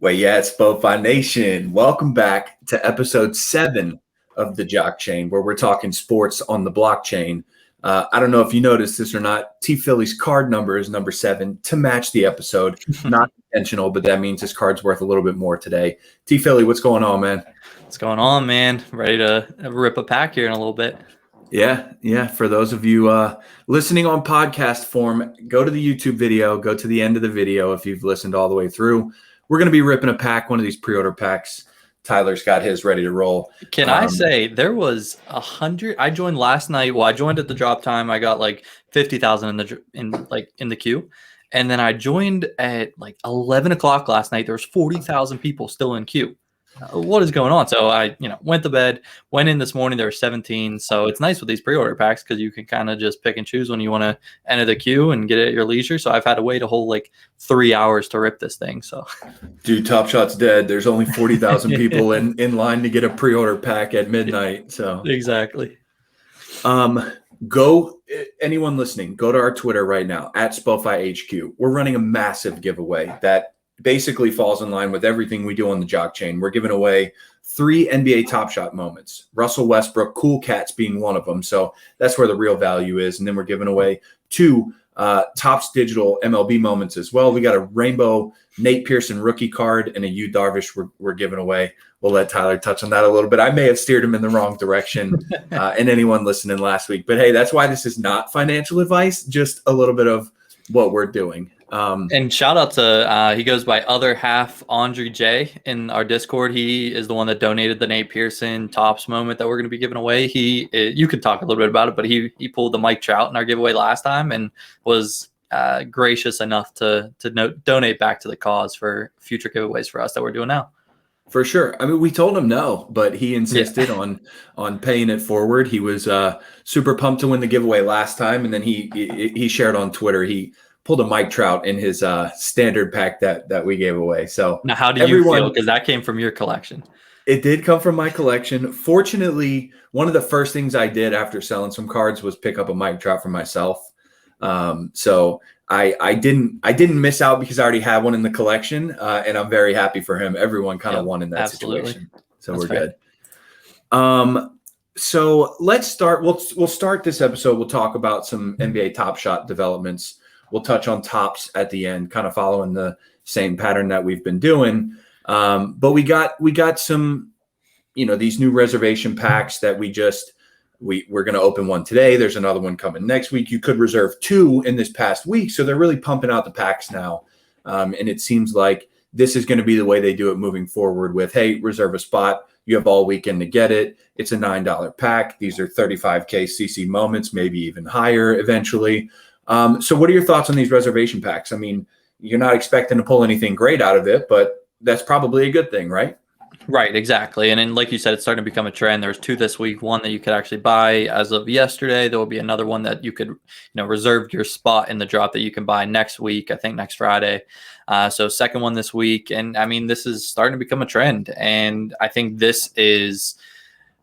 Well, yeah, it's SpoFi Nation. Welcome back to episode 7 of the JockChain, where we're talking sports on the blockchain. I don't know if you noticed this or not. T. Philly's card number is number 7 to match the episode. Not intentional, but that means his card's worth a little bit more today. T. Philly, what's going on, man? What's going on, man? Ready to rip a pack here in a little bit. Yeah. For those of you listening on podcast form, go to the YouTube video, go to the end of the video if you've listened all the way through. We're going to be ripping a pack, one of these pre-order packs. Tyler's got his ready to roll. Can I say there was 100? I joined last night. Well, I joined at the drop time. I got like 50,000 in the queue, and then I joined at like 11 o'clock last night. There was 40,000 people still in queue. What is going on? So I, went to bed, went in this morning. There were 17. So it's nice with these pre-order packs because you can kind of just pick and choose when you want to enter the queue and get it at your leisure. So I've had to wait a whole like 3 hours to rip this thing. So, dude, Top Shot's dead. There's only 40,000 people in line to get a pre-order pack at midnight. So exactly. Anyone listening, go to our Twitter right now at SpoFi HQ. We're running a massive giveaway that basically falls in line with everything we do on the JockChain. We're giving away 3 NBA Top Shot moments. Russell Westbrook, Cool Cats being one of them. So that's where the real value is. And then we're giving away 2 Topps Digital MLB moments as well. We got a rainbow Nate Pearson rookie card and a Yu Darvish we're giving away. We'll let Tyler touch on that a little bit. I may have steered him in the wrong direction and anyone listening last week. But hey, that's why this is not financial advice, just a little bit of what we're doing. And shout out to he goes by other half Andre J in our Discord. He is the one that donated the Nate Pearson Topps moment that we're going to be giving away. You could talk a little bit about it, but he pulled the Mike Trout in our giveaway last time and was gracious enough to donate back to the cause for future giveaways for us that we're doing now. For sure. I mean, we told him no, but he insisted on paying it forward. He was super pumped to win the giveaway last time, and then he shared on Twitter he pulled a Mike Trout in his standard pack that we gave away. So now, how do you feel? Because that came from your collection. It did come from my collection. Fortunately, one of the first things I did after selling some cards was pick up a Mike Trout for myself. So I didn't miss out because I already had one in the collection, and I'm very happy for him. Everyone kind of won in that situation, so that's we're good. So let's start. We'll start this episode. We'll talk about some NBA Top Shot developments. We'll touch on Topps at the end, kind of following the same pattern that we've been doing. But we got some, these new reservation packs that we're going to open one today. There's another one coming next week. You could reserve 2 in this past week. So they're really pumping out the packs now. And it seems like this is going to be the way they do it moving forward with, hey, reserve a spot. You have all weekend to get it. It's a $9 pack. These are 35K CC moments, maybe even higher eventually. So what are your thoughts on these reservation packs? I mean, you're not expecting to pull anything great out of it, but that's probably a good thing, right? Right, exactly. And then, like you said, it's starting to become a trend. There's 2 this week, one that you could actually buy as of yesterday. There will be another one that you could, reserve your spot in the drop that you can buy next week, I think next Friday. So second one this week. And I mean, this is starting to become a trend. And I think this is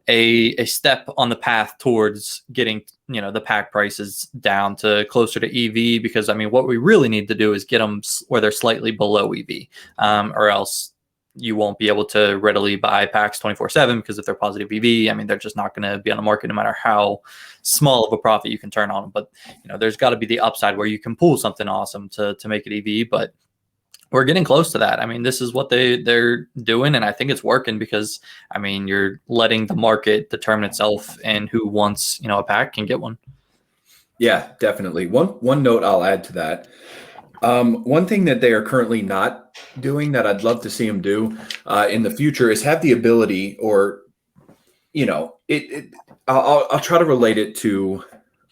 a step on the path towards getting, the pack prices down to closer to EV, because I mean, what we really need to do is get them where they're slightly below EV, or else you won't be able to readily buy packs 24/7, because if they're positive EV, I mean, they're just not going to be on the market no matter how small of a profit you can turn on them. But, there's got to be the upside where you can pull something awesome to make it EV, but we're getting close to that. I mean, this is what they're doing, and I think it's working because, I mean, you're letting the market determine itself, and who wants, a pack can get one. Yeah, definitely. One note I'll add to that. One thing that they are currently not doing that I'd love to see them do in the future is have the ability, or, I'll try to relate it to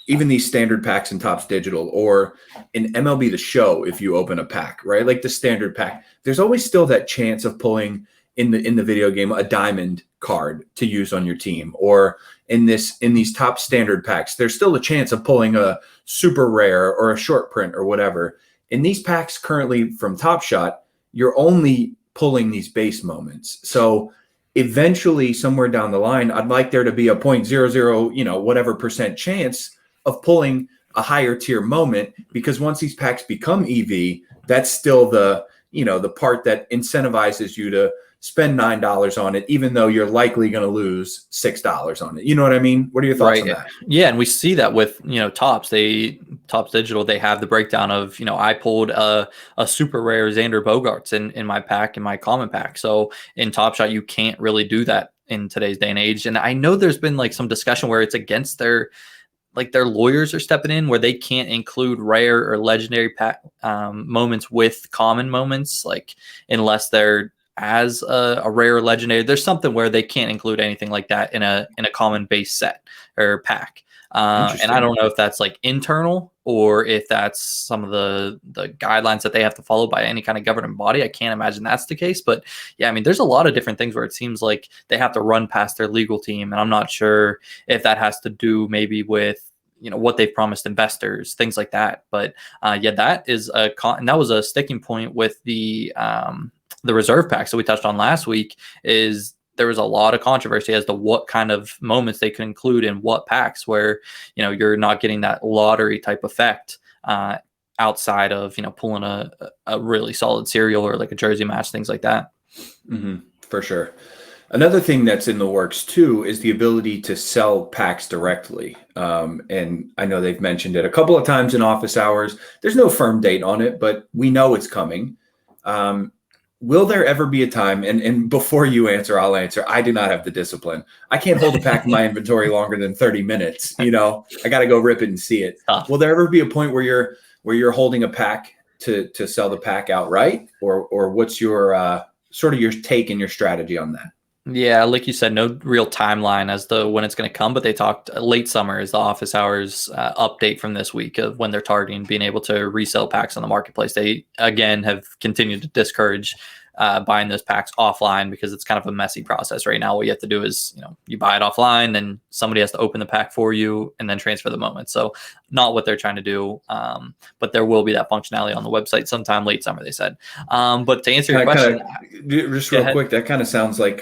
even these standard packs in Topps Digital or in MLB The Show. If you open a pack, right, like the standard pack, there's always still that chance of pulling in the video game a diamond card to use on your team, or in these top standard packs, there's still a chance of pulling a super rare or a short print or whatever. In these packs currently from Top Shot, you're only pulling these base moments. So eventually, somewhere down the line, I'd like there to be a 0.00, whatever percent chance of pulling a higher tier moment, because once these packs become EV, that's still the the part that incentivizes you to spend $9 on it, even though you're likely going to lose $6 on it. You know what I mean? What are your thoughts on that? Yeah, and we see that with Topps. Topps Digital, they have the breakdown of I pulled a super rare Xander Bogaerts in my pack, in my common pack. So in Top Shot, you can't really do that in today's day and age. And I know there's been like some discussion where it's against their lawyers are stepping in where they can't include rare or legendary moments with common moments, like unless they're as a rare or legendary. There's something where they can't include anything like that in a common base set or pack. And I don't know if that's like internal or if that's some of the guidelines that they have to follow by any kind of governing body. I can't imagine that's the case. But yeah, I mean, there's a lot of different things where it seems like they have to run past their legal team. And I'm not sure if that has to do maybe with what they've promised investors, things like that. But yeah, that is and that was a sticking point with the reserve packs that we touched on last week. Is there was a lot of controversy as to what kind of moments they could include in what packs, where you're not getting that lottery type effect outside of pulling a really solid serial or like a jersey match, things like that. Mm-hmm, for sure. Another thing that's in the works too is the ability to sell packs directly. And I know they've mentioned it a couple of times in office hours. There's no firm date on it, but we know it's coming. Will there ever be a time, and before you answer, I'll answer, I do not have the discipline. I can't hold a pack in my inventory longer than 30 minutes. I got to go rip it and see it. Will there ever be a point where you're holding a pack to sell the pack outright, or what's your sort of your take and your strategy on that? Yeah, like you said, no real timeline as to when it's going to come, but they talked late summer is the office hours update from this week of when they're targeting being able to resell packs on the marketplace. They, again, have continued to discourage buying those packs offline because it's kind of a messy process right now. What you have to do is, you buy it offline, then somebody has to open the pack for you and then transfer the moment. So not what they're trying to do, but there will be that functionality on the website sometime late summer, they said. But to answer your question, just real quick, that kind of sounds like,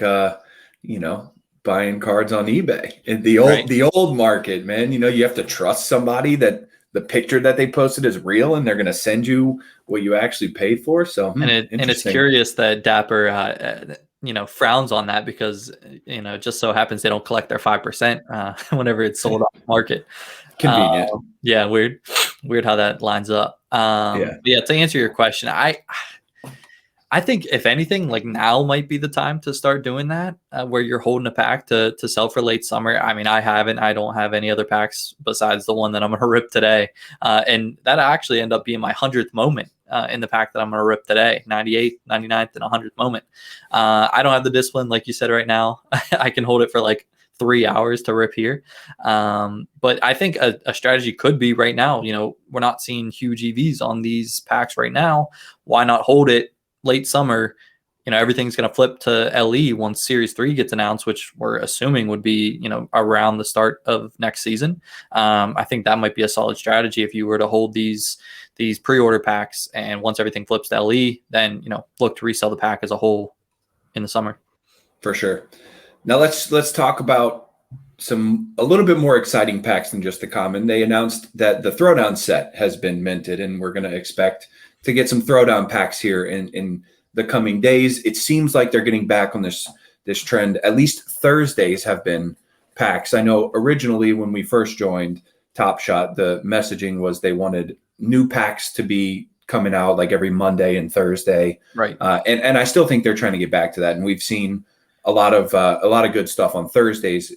buying cards on eBay in the old market, man. You have to trust somebody that the picture that they posted is real and they're going to send you what you actually paid for. So, and it's curious that Dapper, frowns on that because, it just so happens they don't collect their 5% whenever it's sold off the market. Convenient. Yeah. Weird how that lines up. Yeah. To answer your question, I think if anything, like now might be the time to start doing that, where you're holding a pack to sell for late summer. I mean, I don't have any other packs besides the one that I'm going to rip today. And that actually ended up being my 100th moment in the pack that I'm going to rip today, 98, 99th, and 100th moment. I don't have the discipline, like you said, right now. I can hold it for like 3 hours to rip here. But I think a strategy could be right now, we're not seeing huge EVs on these packs right now. Why not hold it late summer? Everything's going to flip to LE once Series 3 gets announced, which we're assuming would be, around the start of next season. I think that might be a solid strategy if you were to hold these pre-order packs, and once everything flips to LE, then, look to resell the pack as a whole in the summer. For sure. Now let's talk about a little bit more exciting packs than just the common. They announced that the Throwdown set has been minted, and we're going to expect to get some Throwdown packs here in the coming days. It seems like they're getting back on this trend. At least Thursdays have been packs. I know originally when we first joined Top Shot, the messaging was they wanted new packs to be coming out like every Monday and Thursday. Right. And I still think they're trying to get back to that. And we've seen a lot of good stuff on Thursdays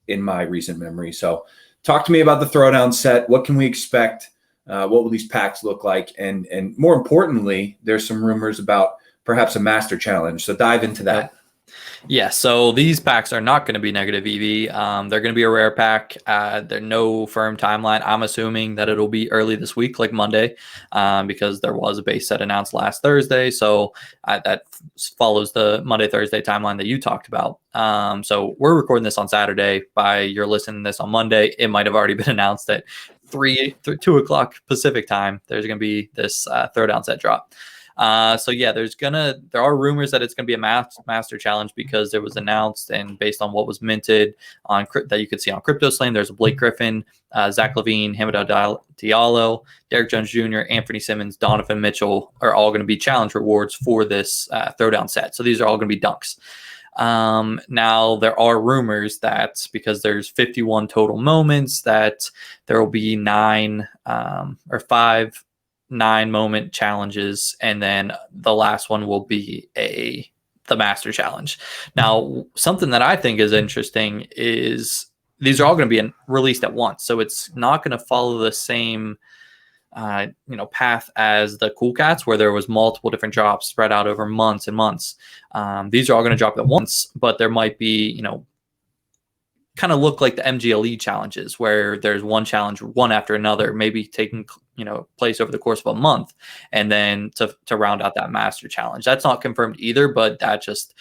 in my recent memory. So talk to me about the Throwdown set. What can we expect? What will these packs look like? And more importantly, there's some rumors about perhaps a master challenge. So dive into that. Yeah, so these packs are not going to be negative EV. They're going to be a rare pack. There's no firm timeline. I'm assuming that it'll be early this week, like Monday, because there was a base set announced last Thursday. So that follows the Monday, Thursday timeline that you talked about. So we're recording this on Saturday. By you're listening to this on Monday, it might have already been announced that 2 o'clock Pacific time, there's going to be this Throwdown set drop. So yeah, there are rumors that it's gonna be a master challenge because it was announced and based on what was minted on that you could see on CryptoSlam. There's a Blake Griffin, Zach LaVine, Hamidou Diallo, Derek Jones Jr., Anthony Simmons, Donovan Mitchell are all going to be challenge rewards for this Throwdown set. So these are all going to be dunks. Now there are rumors that because there's 51 total moments that there will be 9 moment challenges, and then the last one will be the master challenge. Now, something that I think is interesting is these are all going to be released at once, so it's not going to follow the same path as the Cool Cats, where there was multiple different drops spread out over months and months. These are all going to drop at once, but there might be, kind of look like the MGLE challenges, where there's one challenge, one after another, maybe taking place over the course of a month, and then to round out that master challenge. That's not confirmed either, but that just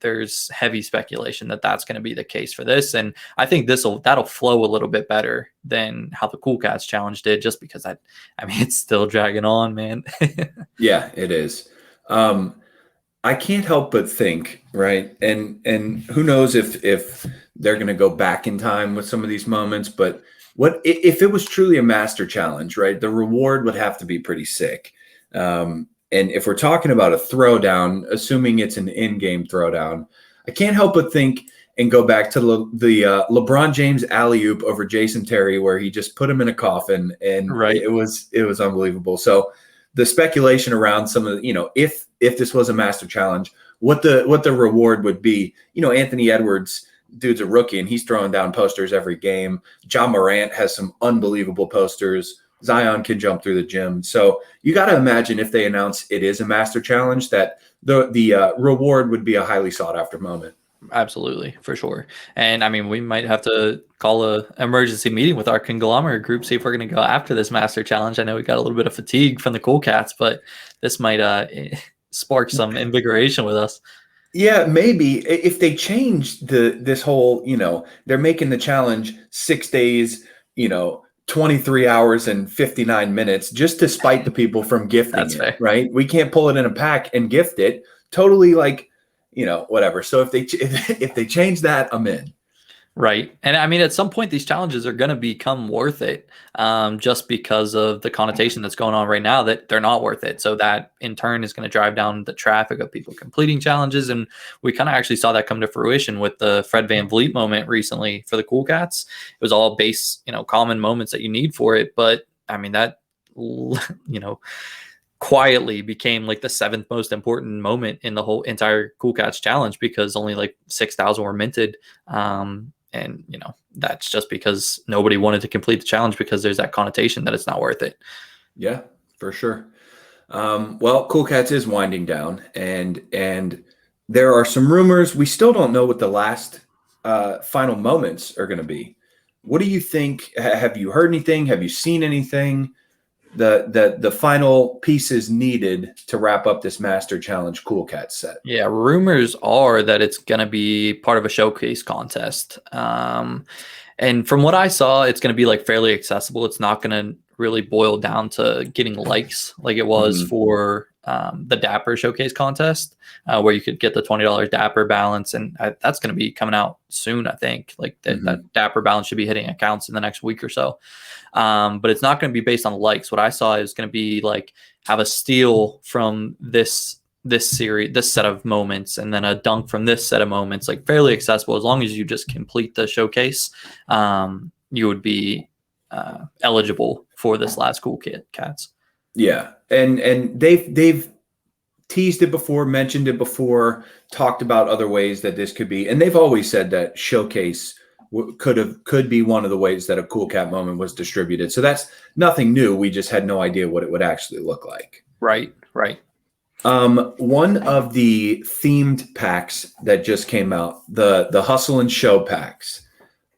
there's heavy speculation that that's going to be the case for this, and I think that'll flow a little bit better than how the Cool Cats challenge did, just because I mean it's still dragging on, man. Yeah, it is. I can't help but think, right? And who knows if they're going to go back in time with some of these moments, but what if it was truly a master challenge, right? The reward would have to be pretty sick. And if we're talking about a throwdown, assuming it's an in-game throwdown, I can't help but think and go back to the LeBron James alley-oop over Jason Terry, where he just put him in a coffin, and right. it was unbelievable. So the speculation around some of if this was a master challenge, what the reward would be. Anthony Edwards, dude's a rookie, and he's throwing down posters every game. John Morant has some unbelievable posters. Zion can jump through the gym. So you got to imagine if they announce it is a master challenge, that the reward would be a highly sought after moment. Absolutely, for sure. And I mean, we might have to call a emergency meeting with our conglomerate group, see if we're going to go after this master challenge. I know we got a little bit of fatigue from the Cool Cats, but this might spark some invigoration with us. Yeah, maybe if they change this whole, they're making the challenge 6 days, 23 hours and 59 minutes, just to spite the people from gifting That's it, fair. right? We can't pull it in a pack and gift it. Totally, whatever. So if they change that, I'm in. Right. And I mean, at some point, these challenges are going to become worth it, just because of the connotation that's going on right now that they're not worth it. So that in turn is going to drive down the traffic of people completing challenges. And we kind of actually saw that come to fruition with the Fred VanVleet moment recently for the Cool Cats. It was all base, common moments that you need for it. But I mean, that, quietly became like the 7th most important moment in the whole entire Cool Cats challenge, because only like 6,000 were minted. And that's just because nobody wanted to complete the challenge, because there's that connotation that it's not worth it. Yeah, for sure. Well, Cool Cats is winding down, and there are some rumors. We still don't know what the last final moments are going to be. What do you think? Have you heard anything? Have you seen anything? The final pieces needed to wrap up this Master Challenge Cool Cats set? Yeah, rumors are that it's going to be part of a showcase contest. And from what I saw, it's going to be like fairly accessible. It's not going to really boil down to getting likes like it was for the Dapper showcase contest, where you could get the $20 Dapper balance. And that's going to be coming out soon, I think. Like that Dapper balance should be hitting accounts in the next week or so. But it's not going to be based on likes. What I saw is going to be like have a steal from this series, this set of moments, and then a dunk from this set of moments, like fairly accessible. As long as you just complete the showcase, you would be eligible for this last Cool Cats. Yeah. And they've teased it before, mentioned it before, talked about other ways that this could be. And they've always said that showcase could be one of the ways that a Cool Cat moment was distributed. So that's nothing new. We just had no idea what it would actually look like. Right. One of the themed packs that just came out, the Hustle and Show packs,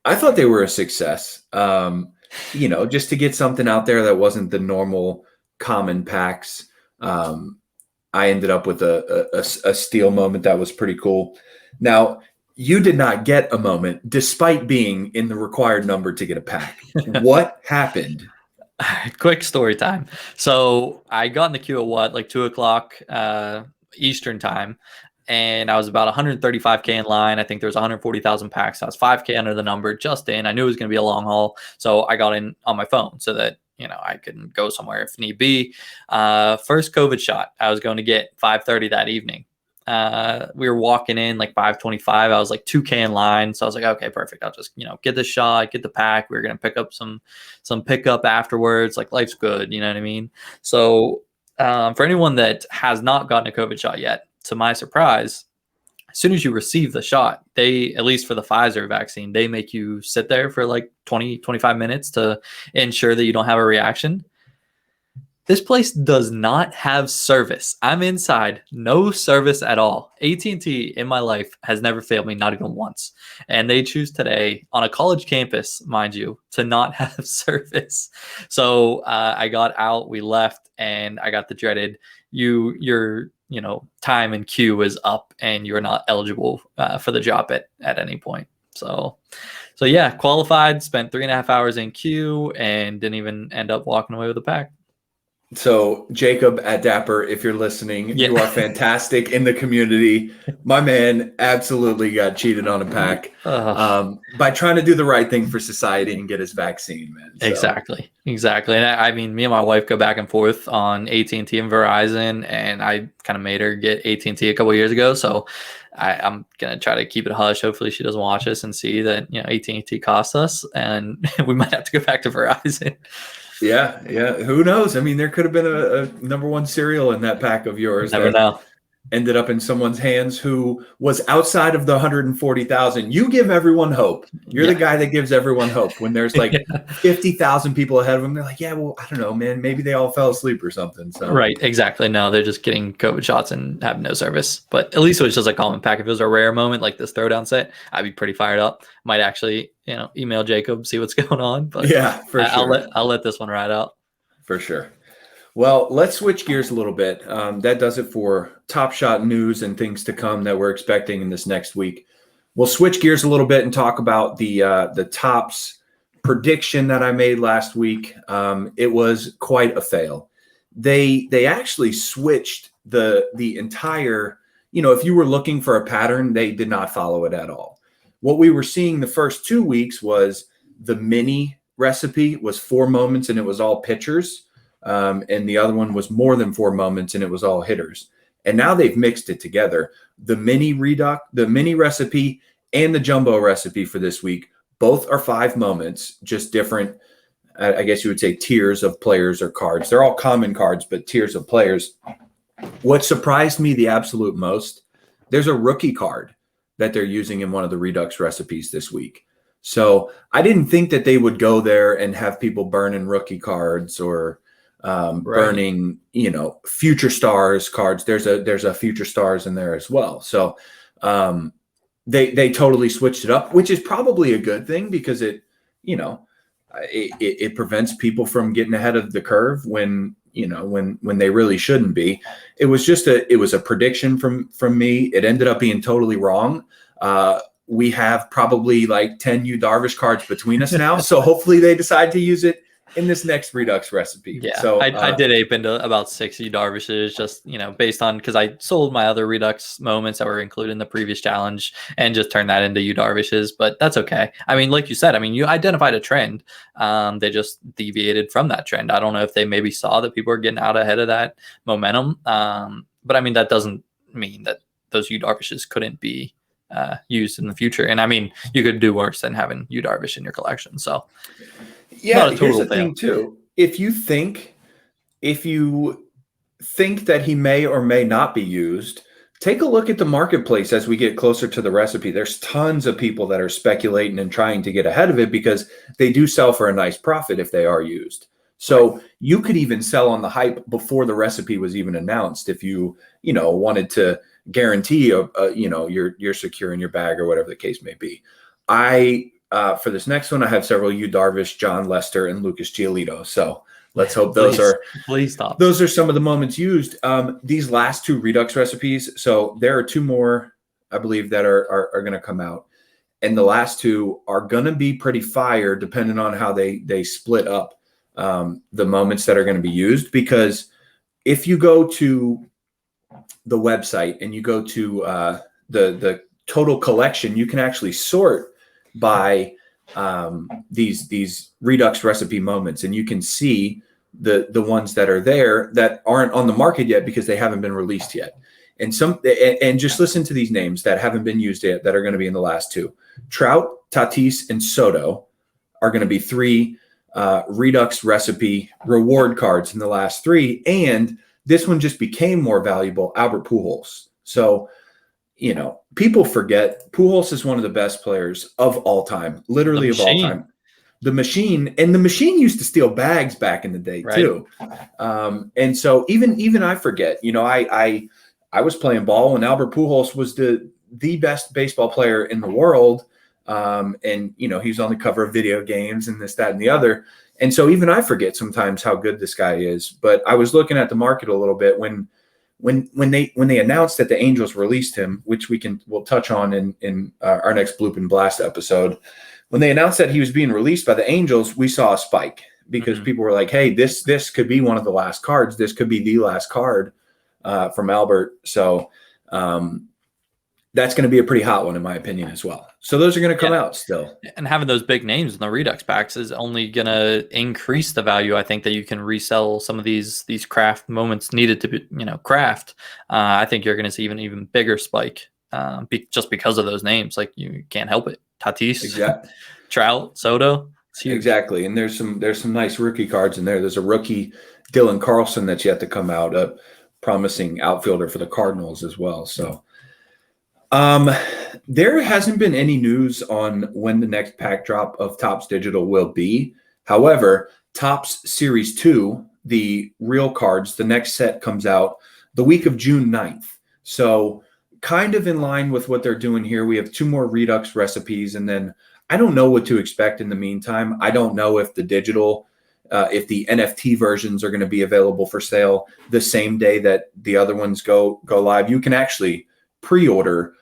I thought they were a success. Just to get something out there that wasn't the normal common packs. I ended up with a steal moment that was pretty cool. Now, you did not get a moment despite being in the required number to get a pack. What happened? Quick story time. So I got in the queue at like 2 o'clock Eastern time, and I was about 135K in line. I think there was 140,000 packs. I was 5K under the number just in. I knew it was going to be a long haul, so I got in on my phone so that I could go somewhere if need be. First COVID shot I was going to get 5:30 that evening. We were walking in like 5:25. I was like 2K in line. So I was like, okay, perfect. I'll just, get the shot, get the pack. We were going to pick up some pickup afterwards. Like life's good. You know what I mean? So for anyone that has not gotten a COVID shot yet, to my surprise, as soon as you receive the shot, they, at least for the Pfizer vaccine, they make you sit there for like 20-25 minutes to ensure that you don't have a reaction. This place does not have service. I'm inside, no service at all. AT&T in my life has never failed me, not even once. And they choose today on a college campus, mind you, to not have service. So I got out, we left, and I got the dreaded, your time in queue is up and you're not eligible for the job at any point. So yeah, qualified, spent 3.5 hours in queue and didn't even end up walking away with a pack. So Jacob at Dapper, if you're listening, you are fantastic in the community. My man absolutely got cheated on a pack by trying to do the right thing for society and get his vaccine, man. So. Exactly. And I mean, me and my wife go back and forth on AT&T and Verizon, and I kind of made her get AT&T a couple of years ago. So I'm going to try to keep it hush. Hopefully she doesn't watch us and see that, AT&T cost us and we might have to go back to Verizon. Yeah. Who knows? I mean, there could have been a number one cereal in that pack of yours. Never know. Ended up in someone's hands who was outside of the 140,000. You give everyone hope. You're the guy that gives everyone hope when there's like 50,000 people ahead of them. They're like, yeah, well, I don't know, man. Maybe they all fell asleep or something. So right, exactly. No, they're just getting COVID shots and have no service. But at least it was just a common pack. If it was a rare moment like this Throwdown set, I'd be pretty fired up. Might actually, email Jacob, see what's going on. But yeah, for sure. I'll let this one ride out. For sure. Well, let's switch gears a little bit. That does it for Top Shot news and things to come that we're expecting in this next week. We'll switch gears a little bit and talk about the Tops prediction that I made last week. It was quite a fail. They actually switched the entire, if you were looking for a pattern, they did not follow it at all. What we were seeing the first 2 weeks was the mini recipe was 4 moments and it was all pitchers. And the other one was more than 4 moments and it was all hitters. And now they've mixed it together. The mini recipe and the jumbo recipe for this week, both are 5 moments, just different, I guess you would say, tiers of players or cards. They're all common cards, but tiers of players. What surprised me the absolute most, there's a rookie card that they're using in one of the Redux recipes this week. So I didn't think that they would go there and have people burning rookie cards or burning, future stars cards. There's a future stars in there as well. So they totally switched it up, which is probably a good thing because it prevents people from getting ahead of the curve when they really shouldn't be. It was a prediction from me. It ended up being totally wrong. We have probably like 10 Yu Darvish cards between us now. So hopefully they decide to use it in this next Redux recipe. Yeah, so I did ape into about 60 Darvishes just, based on, because I sold my other Redux moments that were included in the previous challenge and just turned that into Yu Darvishes, but that's okay. I mean, like you said, you identified a trend. They just deviated from that trend. I don't know if they maybe saw that people were getting out ahead of that momentum. But that doesn't mean that those Yu Darvishes couldn't be used in the future. And you could do worse than having Yu Darvish in your collection. So yeah, here's the thing too. If you think that he may or may not be used, take a look at the marketplace as we get closer to the recipe. There's tons of people that are speculating and trying to get ahead of it because they do sell for a nice profit if they are used. So you could even sell on the hype before the recipe was even announced if you wanted to guarantee you're secure in your bag or whatever the case may be. For this next one, I have several Yu Darvish, John Lester, and Lucas Giolito. So let's hope those are some of the moments used. These last 2 Redux recipes. So there are 2 more, I believe, that are going to come out, and the last 2 are going to be pretty fire, depending on how they split up. the moments that are going to be used, because if you go to the website and you go to the total collection, you can actually sort by these Redux recipe moments, and you can see the ones that are there that aren't on the market yet because they haven't been released yet. And just listen to these names that haven't been used yet that are going to be in the last two. Trout, Tatis, and Soto are going to be 3 Redux recipe reward cards in the last 3. And this one just became more valuable, Albert Pujols. So, people forget Pujols is one of the best players of all time, literally of all time. The machine used to steal bags back in the day, right, too. And so even I forget, I was playing ball when Albert Pujols was the best baseball player in the world. And he was on the cover of video games and this, that, and the other. And so even I forget sometimes how good this guy is. But I was looking at the market a little bit when they announced that the Angels released him, which we'll touch on in our next Bloop and Blast episode. When they announced that he was being released by the Angels, we saw a spike because people were like, hey, this could be one of the last cards. This could be the last card from Albert. So that's going to be a pretty hot one, in my opinion, as well. So those are going to come out still. And having those big names in the Redux packs is only going to increase the value. I think that you can resell some of these craft moments needed to be, craft. I think you're going to see even bigger spike just because of those names. Like, you can't help it. Tatis, exactly. Trout, Soto. Exactly. And there's some nice rookie cards in there. There's a rookie Dylan Carlson that's yet to come out, a promising outfielder for the Cardinals as well. So there hasn't been any news on when the next pack drop of Topps Digital will be. However, Topps Series 2, the real cards, the next set comes out the week of June 9th. So kind of in line with what they're doing here. We have 2 more Redux recipes, and then I don't know what to expect in the meantime. I don't know if the digital, if the NFT versions are going to be available for sale the same day that the other ones go live. You can actually pre-order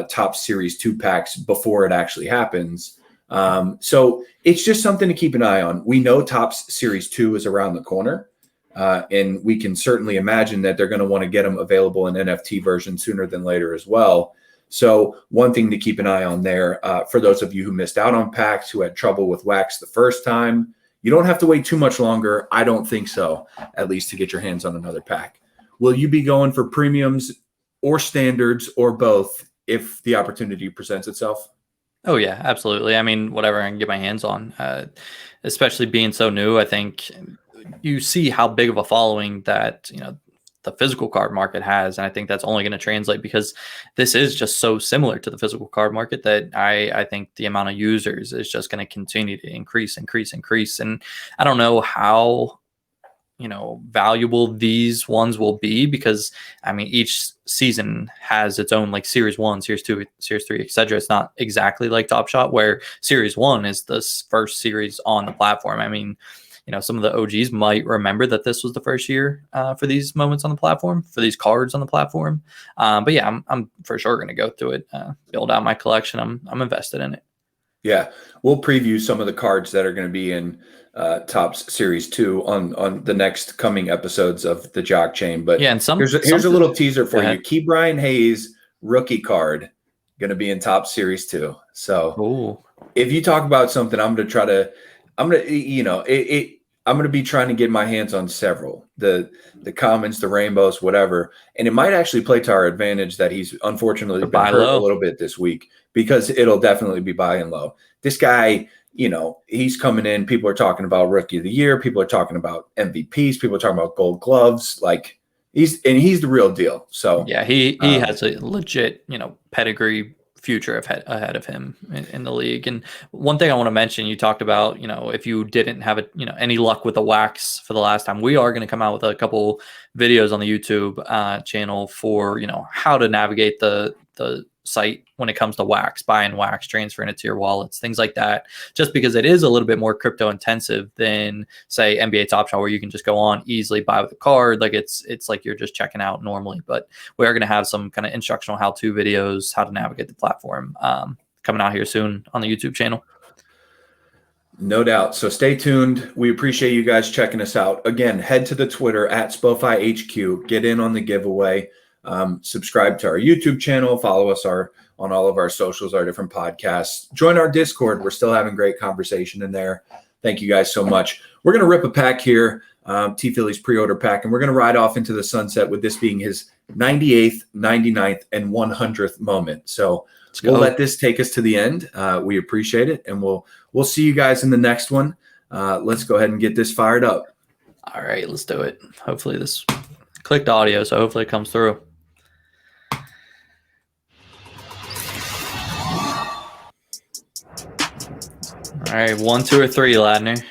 Topps Series 2 packs before it actually happens. So it's just something to keep an eye on. We know Topps Series 2 is around the corner. And we can certainly imagine that they're going to want to get them available in NFT version sooner than later as well. So one thing to keep an eye on there, for those of you who missed out on packs, who had trouble with wax the first time, you don't have to wait too much longer. I don't think so, at least to get your hands on another pack. Will you be going for premiums or standards or both if the opportunity presents itself? Oh, yeah, absolutely. I mean, whatever I can get my hands on, especially being so new, I think you see how big of a following that, the physical card market has. And I think that's only going to translate because this is just so similar to the physical card market that I think the amount of users is just going to continue to increase. And I don't know how, valuable these ones will be because, I mean, each season has its own like Series 1, Series 2, Series 3, etc. It's not exactly like Top Shot where Series 1 is the first series on the platform. I mean, some of the OGs might remember that this was the first year for these moments on the platform, for these cards on the platform. But yeah, I'm for sure going to go through it, build out my collection. I'm invested in it. Yeah, we'll preview some of the cards that are going to be in Topps Series 2 on the next coming episodes of the JockChain. But yeah, and here's a little teaser for you. Key Brian Hayes rookie card going to be in Topps Series 2. So if you talk about something, I'm going to be trying to get my hands on several, the commons, the rainbows, whatever. And it might actually play to our advantage that he's unfortunately been hurt a little bit this week, because it'll definitely be buying low. This guy, he's coming in. People are talking about Rookie of the Year. People are talking about MVPs. People are talking about Gold Gloves. Like he's the real deal. So yeah, he has a legit, pedigree future ahead of him in the league. And one thing I want to mention, you talked about, if you didn't have any luck with the wax for the last time, we are going to come out with a couple videos on the YouTube channel for, how to navigate the site when it comes to wax, buying wax, transferring it to your wallets, things like that, just because it is a little bit more crypto intensive than say NBA Top Shot, where you can just go on easily buy with a card. Like it's like you're just checking out normally, but we are going to have some kind of instructional how-to videos, how to navigate the platform, coming out here soon on the YouTube channel. No doubt. So stay tuned. We appreciate you guys checking us out. Again, head to the Twitter at SpoFi HQ. Get in on the giveaway. Subscribe to our YouTube channel. Follow us on all of our socials, our different podcasts. Join our Discord. We're still having great conversation in there. Thank you guys so much. We're going to rip a pack here, T Philly's pre-order pack, and we're going to ride off into the sunset with this being his 98th, 99th, and 100th moment. So we'll let this take us to the end. We appreciate it, and we'll see you guys in the next one. Let's go ahead and get this fired up. All right, let's do it. Hopefully this clicked audio, so hopefully it comes through. All right, 1, 2, or 3, Ladner.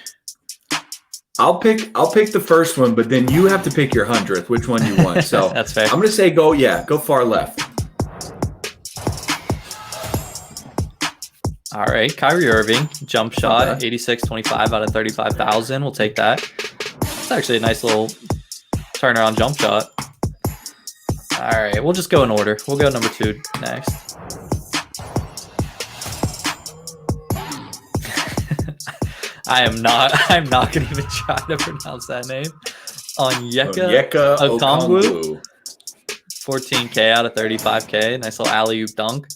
I'll pick the first one, but then you have to pick your 100th, which one you want. So that's fair. I'm going to say go far left. All right, Kyrie Irving, jump shot, 86.25 out of 35,000. We'll take that. It's actually a nice little turnaround jump shot. All right, we'll just go in order. We'll go number 2 next. I'm not gonna even try to pronounce that name. Onyeka Okongwu. 14K out of 35K. Nice little alley-oop dunk.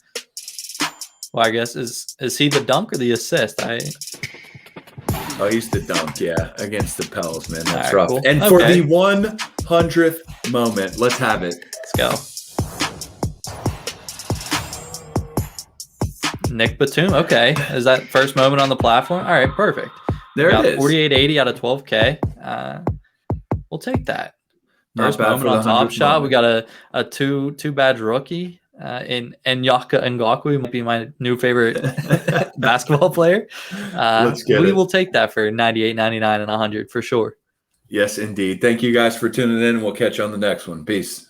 Well, I guess is he the dunk or the assist? Oh, he's the dunk, yeah, against the Pels, man. That's right, rough. cool. And for the 100th moment, let's have it. Let's go. Nick Batum. Okay, is that first moment on the platform? All right, perfect. There it is. 48.80 out of 12K. We'll take that. First moment on Top Shot. We got a two badge rookie. In Nyaka Ngakwe might be my new favorite basketball player. We will take that for 98, 99, and 100 for sure. Yes, indeed. Thank you guys for tuning in. We'll catch you on the next one. Peace.